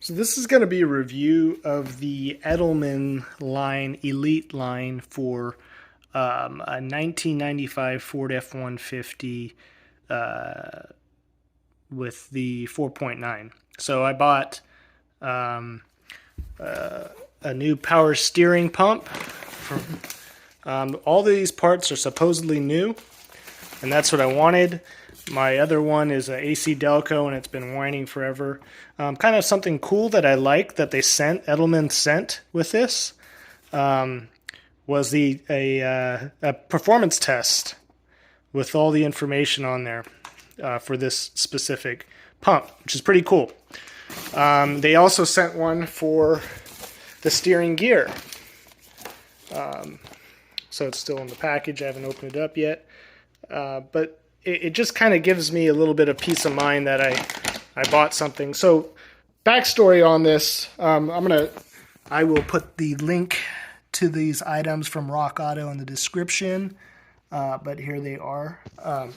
So this is going to be a review of the Edelmann line, Elite line for a 1995 Ford F-150 with the 4.9. So I bought a new power steering pump. All these parts are supposedly new, and that's what I wanted. My other one is an AC Delco, and it's been whining forever. Kind of something cool that I like that they sent, Edelmann sent with this, was a performance test with all the information on there for this specific pump, which is pretty cool. They also sent one for the steering gear. So it's still in the package. I haven't opened it up yet. But it just kind of gives me a little bit of peace of mind that I bought something. So backstory on this, I will put the link to these items from Rock Auto in the description. But here they are. A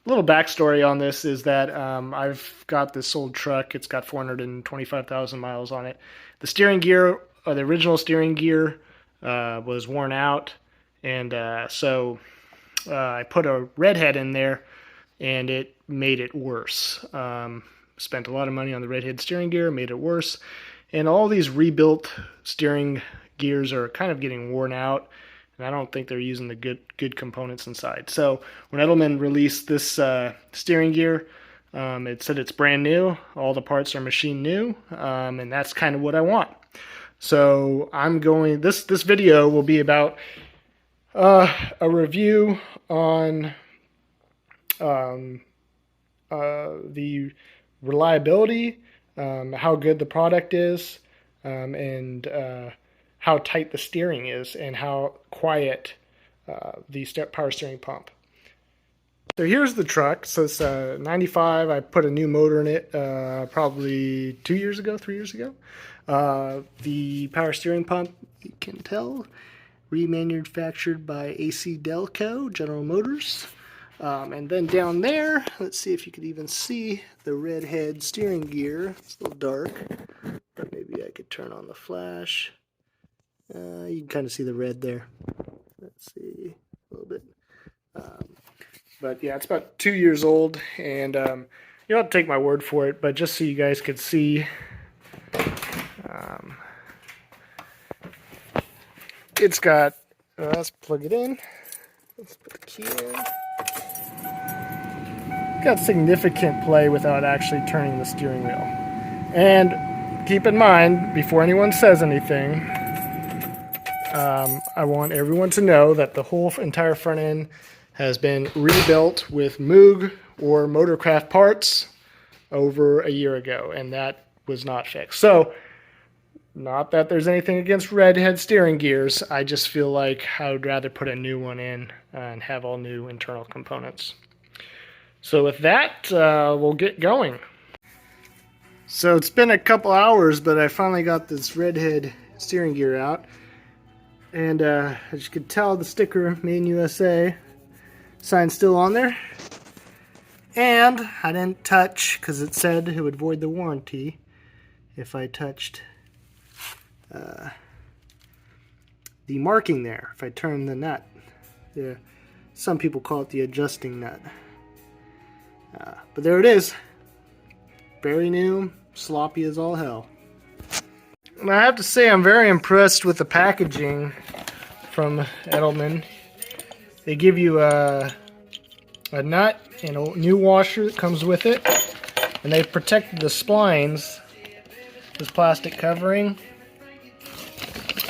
little backstory on this is that I've got this old truck. It's got 425,000 miles on it. The steering gear, or the original steering gear, was worn out, and so I put a redhead in there, and it made it worse. Spent a lot of money on the redhead steering gear, made it worse, and all these rebuilt steering gears are kind of getting worn out, and I don't think they're using the good components inside. So when Edelmann released this steering gear, it said it's brand new, all the parts are machine new, and that's kind of what I want. So I'm going, this video will be about a review on the reliability, how good the product is, and how tight the steering is, and how quiet the power steering pump. So here's the truck. So it's a 95. I put a new motor in it probably 3 years ago. The power steering pump, you can tell, remanufactured by AC Delco, General Motors. And then down there, let's see if you could even see the redhead steering gear. It's a little dark, but maybe I could turn on the flash. You can kind of see the red there. Let's see, a little bit. But yeah, it's about 2 years old, and you don't have to take my word for it, but just so you guys could see, it's got, let's plug it in, let's put the key in. It's got significant play without actually turning the steering wheel. And keep in mind, before anyone says anything, I want everyone to know that the whole entire front end has been rebuilt with Moog or Motorcraft parts over a year ago, and that was not fixed. So, not that there's anything against redhead steering gears, I just feel like I would rather put a new one in and have all new internal components. So with that, we'll get going. So it's been a couple hours, but I finally got this redhead steering gear out. And as you can tell, the sticker, Made in USA, sign's still on there. And I didn't touch, because it said it would void the warranty if I touched the marking there, if I turn the nut. Yeah, some people call it the adjusting nut. But there it is. Very new, sloppy as all hell. And I have to say, I'm very impressed with the packaging from Edelmann. They give you a nut and a new washer that comes with it, and they've protected the splines, this plastic covering.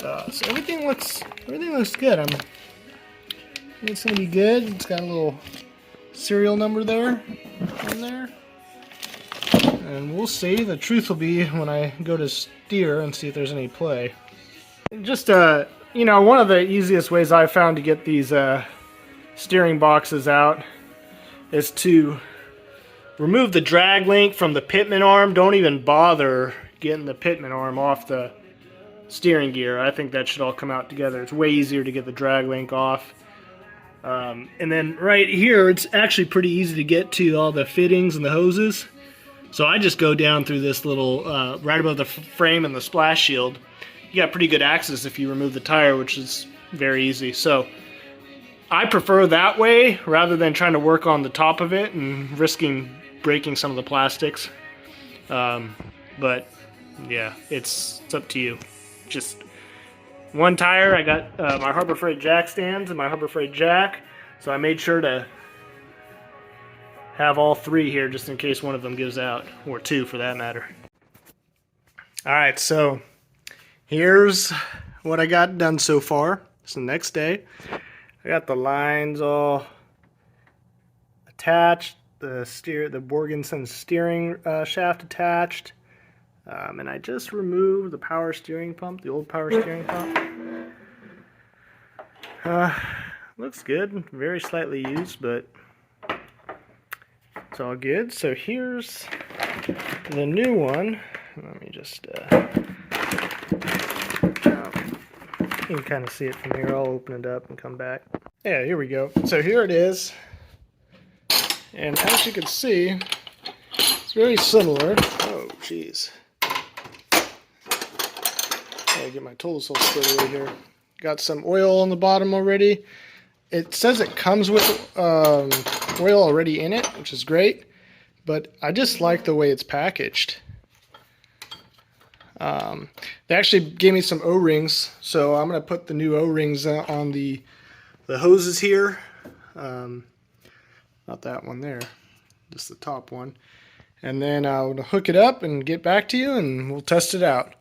So everything looks good. It's gonna be good. It's got a little serial number there, in there, and we'll see. The truth will be when I go to steer and see if there's any play. Just you know, one of the easiest ways I've found to get these steering boxes out is to remove the drag link from the pitman arm. Don't even bother getting the pitman arm off the steering gear. I think that should all come out together. It's way easier to get the drag link off. And then right here, it's actually pretty easy to get to all the fittings and the hoses. So I just go down through this little, right above the frame and the splash shield. You got pretty good access if you remove the tire, which is very easy. So I prefer that way rather than trying to work on the top of it and risking breaking some of the plastics. But yeah, it's up to you. Just one tire. I got my Harbor Freight jack stands and my Harbor Freight jack, so I made sure to have all three here just in case one of them gives out, or two for that matter. Alright, so here's what I got done so far. It's the next day. I got the lines all attached, the Borgensen steering shaft attached, and I just removed the power steering pump, the old power steering pump. Looks good, very slightly used, but it's all good. So here's the new one. Let me just, you can kind of see it from here. I'll open it up and come back. Yeah, here we go. So here it is. And as you can see, it's very similar. Oh, jeez. Gotta get my tool spreader here. Got some oil on the bottom already. It says it comes with oil already in it, which is great, but I just like the way it's packaged. They actually gave me some O-rings, so I'm going to put the new O-rings on the hoses here. Not that one there, just the top one. And then I'll hook it up and get back to you, and we'll test it out.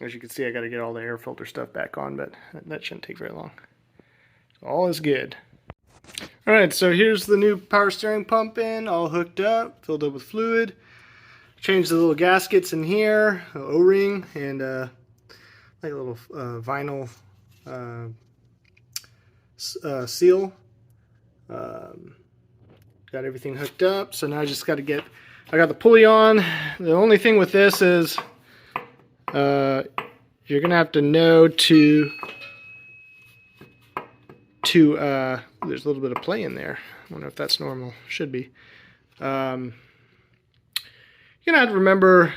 As you can see, I got to get all the air filter stuff back on, but that shouldn't take very long. All is good. Alright, so here's the new power steering pump in, all hooked up, filled up with fluid. Changed the little gaskets in here, O-ring, and like a little vinyl seal. Got everything hooked up, so now I just got to get, I got the pulley on. The only thing with this is you're going to have to know there's a little bit of play in there. I wonder if that's normal. Should be. You're going to have to remember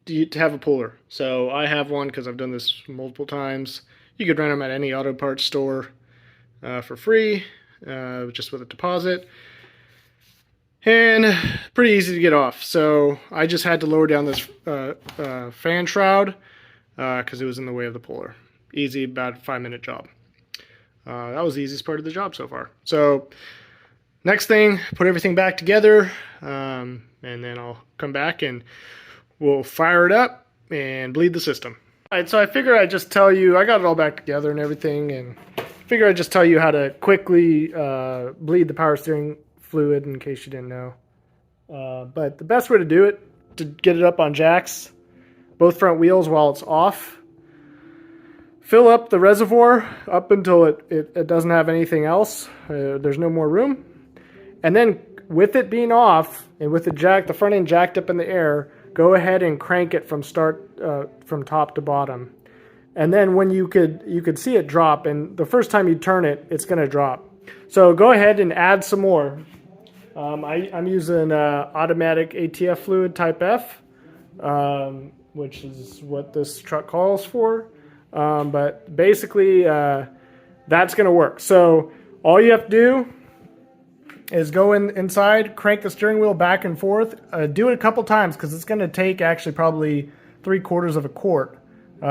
to have a puller. So I have one because I've done this multiple times. You could rent them at any auto parts store for free, just with a deposit. And pretty easy to get off. So I just had to lower down this fan shroud because it was in the way of the puller. Easy, about a 5-minute job. That was the easiest part of the job so far. So next thing, put everything back together, and then I'll come back and we'll fire it up and bleed the system. Alright, so I figure I'd just tell you, I got it all back together and everything, and figure I'd just tell you how to quickly bleed the power steering fluid in case you didn't know. But the best way to do it, to get it up on jacks, both front wheels while it's off, fill up the reservoir up until it doesn't have anything else. There's no more room. And then with it being off and with the front end jacked up in the air, go ahead and crank it from from top to bottom. And then when you could see it drop, and the first time you turn it, it's going to drop. So go ahead and add some more. I'm using automatic ATF fluid type F, which is what this truck calls for. But basically, that's going to work. So all you have to do is go inside, crank the steering wheel back and forth. Do it a couple times because it's going to take actually probably 3/4 of a quart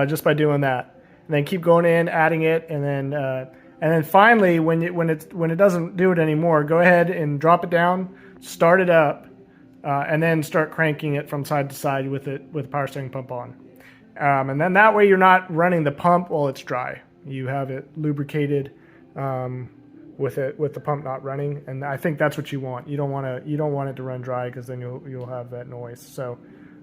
just by doing that. And then keep going in, adding it, and then finally, when it doesn't do it anymore, go ahead and drop it down, start it up, and then start cranking it from side to side with the power steering pump on. And then that way you're not running the pump while it's dry. You have it lubricated with the pump not running, and I think that's what you want. You don't want it to run dry because then you'll have that noise. So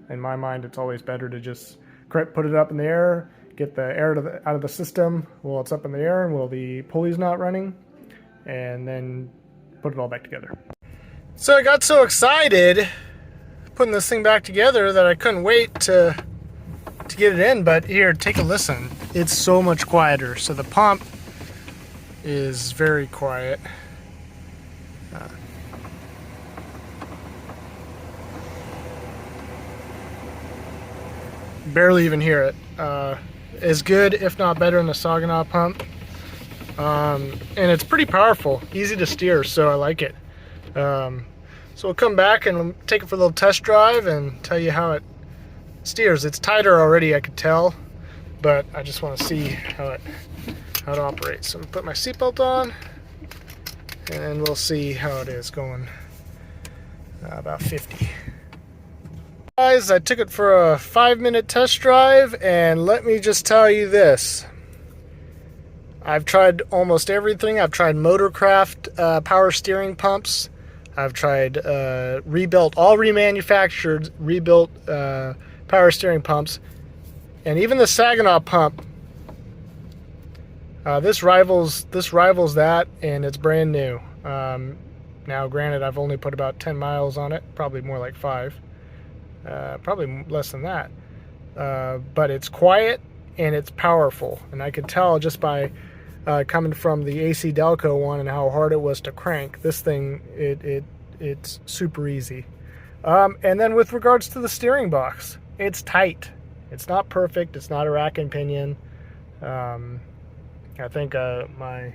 in my mind, it's always better to just put it up in the air, get the air out of the system while it's up in the air and while the pulley's not running, and then put it all back together. So I got so excited putting this thing back together that I couldn't wait to get it in, but here, take a listen. It's so much quieter. So the pump is very quiet. barely even hear it. Is good, if not better, than the Saginaw pump. And it's pretty powerful, easy to steer, so I like it. So we'll come back and take it for a little test drive and tell you how it steers. It's tighter already, I could tell, but I just want to see how it operates. So I'm gonna put my seatbelt on, and we'll see how it is going. About 50. Guys, I took it for a 5-minute test drive, and let me just tell you this. I've tried almost everything. I've tried Motorcraft power steering pumps. I've tried all remanufactured, rebuilt power steering pumps, and even the Saginaw pump. This rivals that, and it's brand new. Now, granted, I've only put about 10 miles on it, probably more like 5. Probably less than that. But it's quiet and it's powerful, and I could tell just by coming from the AC Delco one and how hard it was to crank. This thing, it's super easy. And then with regards to the steering box, it's tight. It's not perfect. It's not a rack and pinion. I think my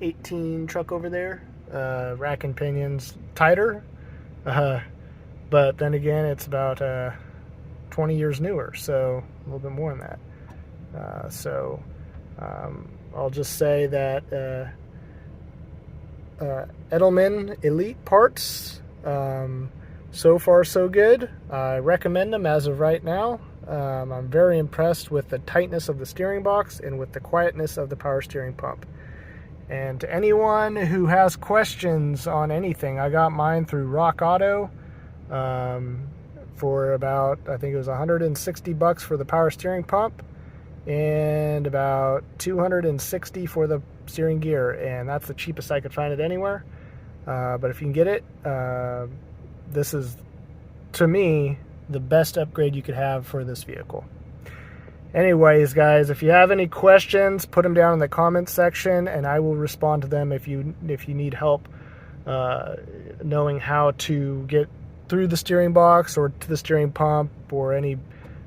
18 truck over there, rack and pinion's tighter. But then again, it's about 20 years newer, so a little bit more than that. I'll just say that Edelmann Elite parts, so far so good. I recommend them as of right now. I'm very impressed with the tightness of the steering box and with the quietness of the power steering pump. And to anyone who has questions on anything, I got mine through Rock Auto. For about, I think it was $160 for the power steering pump and about $260 for the steering gear, and that's the cheapest I could find it anywhere. But if you can get it, this is, to me, the best upgrade you could have for this vehicle. Anyways, guys, if you have any questions, put them down in the comments section, and I will respond to them. If you need help knowing how to get through the steering box or to the steering pump or any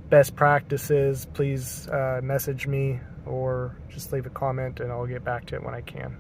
best practices, please message me or just leave a comment and I'll get back to it when I can.